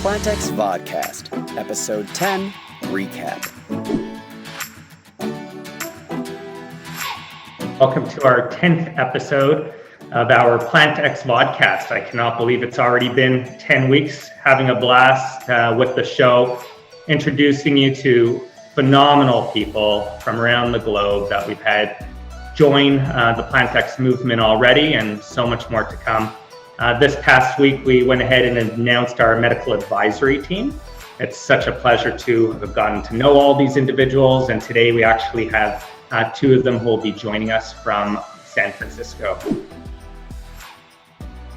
PlantX Vodcast, Episode 10, Recap. Welcome to our 10th episode of our PlantX Vodcast. I cannot believe it's already been 10 weeks, having a blast with the show, introducing you to phenomenal people from around the globe that we've had join the PlantX movement already, and so much more to come. This past week, we went ahead and announced our medical advisory team. It's such a pleasure to have gotten to know all these individuals, and today we actually have two of them who will be joining us from San Francisco.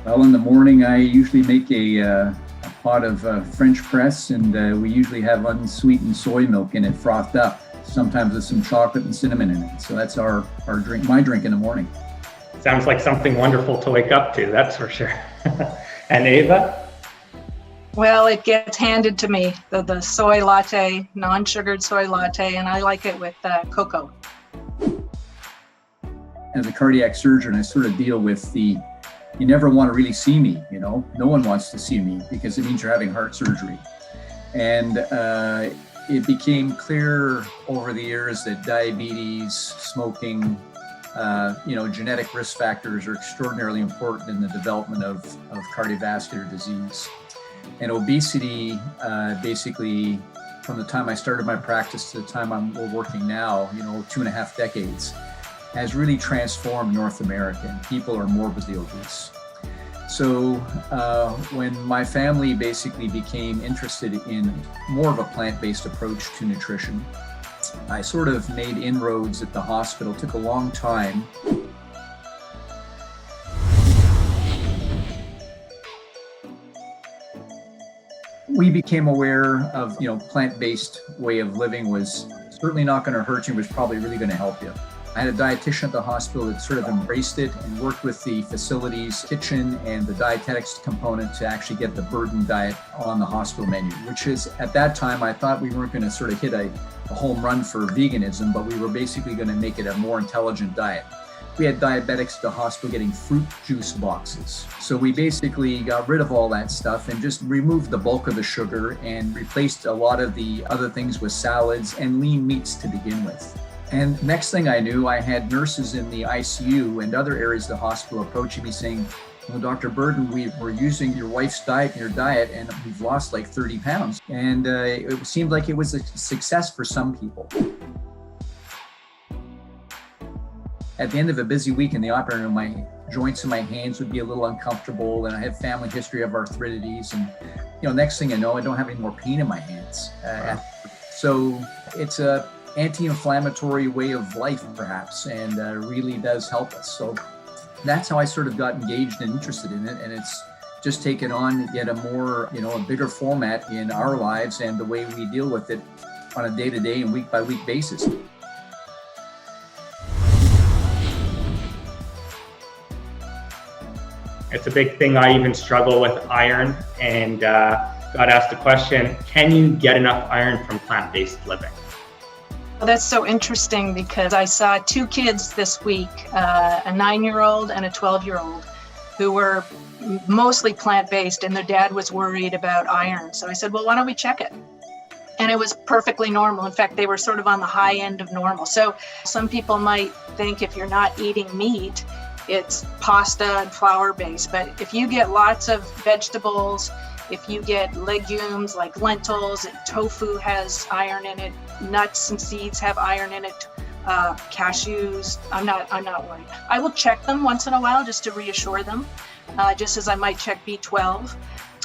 Well, in the morning, I usually make a pot of French press, and we usually have unsweetened soy milk in it, frothed up, sometimes with some chocolate and cinnamon in it. So that's our drink, my drink in the morning. Sounds like something wonderful to wake up to, that's for sure. And Eva? Well, it gets handed to me, the soy latte, non-sugared soy latte, and I like it with cocoa. As a cardiac surgeon, I sort of deal with you never want to really see me, no one wants to see me because it means you're having heart surgery. And it became clear over the years that diabetes, smoking, genetic risk factors are extraordinarily important in the development of cardiovascular disease. And obesity, basically, from the time I started my practice to the time we're working now, 2.5 decades, has really transformed North America, and people are morbidly obese. So when my family basically became interested in more of a plant-based approach to nutrition, I sort of made inroads at the hospital. It took a long time. We became aware of, plant-based way of living was certainly not going to hurt you, was probably really going to help you. I had a dietitian at the hospital that sort of embraced it and worked with the facilities kitchen and the dietetics component to actually get the Burdon diet on the hospital menu, which is, at that time, I thought we weren't going to sort of hit a home run for veganism, but we were basically going to make it a more intelligent diet. We had diabetics at the hospital getting fruit juice boxes. So we basically got rid of all that stuff and just removed the bulk of the sugar and replaced a lot of the other things with salads and lean meats to begin with. And next thing I knew, I had nurses in the ICU and other areas of the hospital approaching me saying, well, Dr. Burdon, we're using your wife's diet and your diet, and we've lost like 30 pounds. And it seemed like it was a success for some people. At the end of a busy week in the operating room, my joints in my hands would be a little uncomfortable, and I had family history of arthritis. And next thing I know, I don't have any more pain in my hands. So it's a anti-inflammatory way of life, perhaps, and really does help us. So that's how I sort of got engaged and interested in it, and it's just taken on yet a more, a bigger format in our lives and the way we deal with it on a day-to-day and week-by-week basis. It's a big thing. I even struggle with iron, and got asked the question, can you get enough iron from plant-based living? Well, that's so interesting because I saw two kids this week, a 9-year-old and a 12-year-old, who were mostly plant-based, and their dad was worried about iron. So I said, well, why don't we check it? And it was perfectly normal. In fact, they were sort of on the high end of normal. So some people might think if you're not eating meat, it's pasta and flour based. But if you get lots of vegetables, if you get legumes like lentils, tofu has iron in it, nuts and seeds have iron in it, cashews, I'm not worried. I will check them once in a while just to reassure them, just as I might check B12.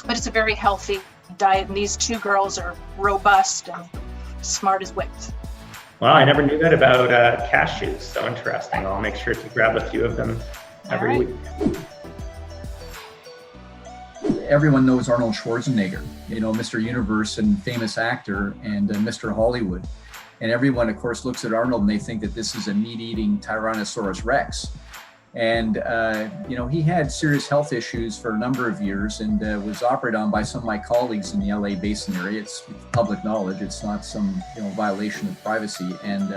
But it's a very healthy diet, and these two girls are robust and smart as whips. Well, I never knew that about cashews. So interesting. I'll make sure to grab a few of them every week. Everyone knows Arnold Schwarzenegger, Mr. Universe and famous actor, and Mr. Hollywood. And everyone, of course, looks at Arnold and they think that this is a meat-eating Tyrannosaurus Rex. And, he had serious health issues for a number of years and was operated on by some of my colleagues in the LA Basin area. It's public knowledge. It's not some, violation of privacy. And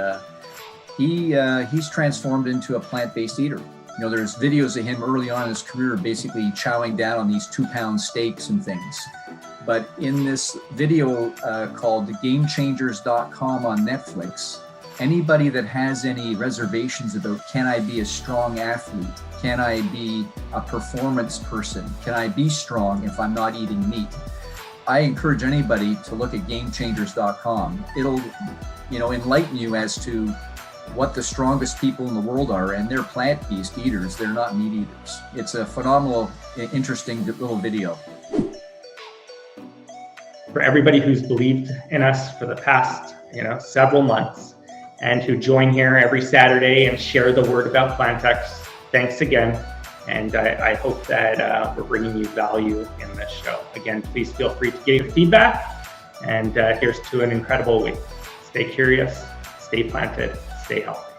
he's transformed into a plant-based eater. There's videos of him early on in his career basically chowing down on these 2-pound steaks and things. But in this video called GameChangers.com on Netflix, anybody that has any reservations about, can I be a strong athlete? Can I be a performance person? Can I be strong if I'm not eating meat? I encourage anybody to look at GameChangers.com. It'll, enlighten you as to what the strongest people in the world are, and they're plant-based eaters. They're not meat eaters. It's a phenomenal, interesting little video. For everybody who's believed in us for the past, several months, and who join here every Saturday and share the word about PlantX, thanks again. And I hope that we're bringing you value in this show. Again, please feel free to give feedback. And here's to an incredible week. Stay curious, stay planted, stay healthy.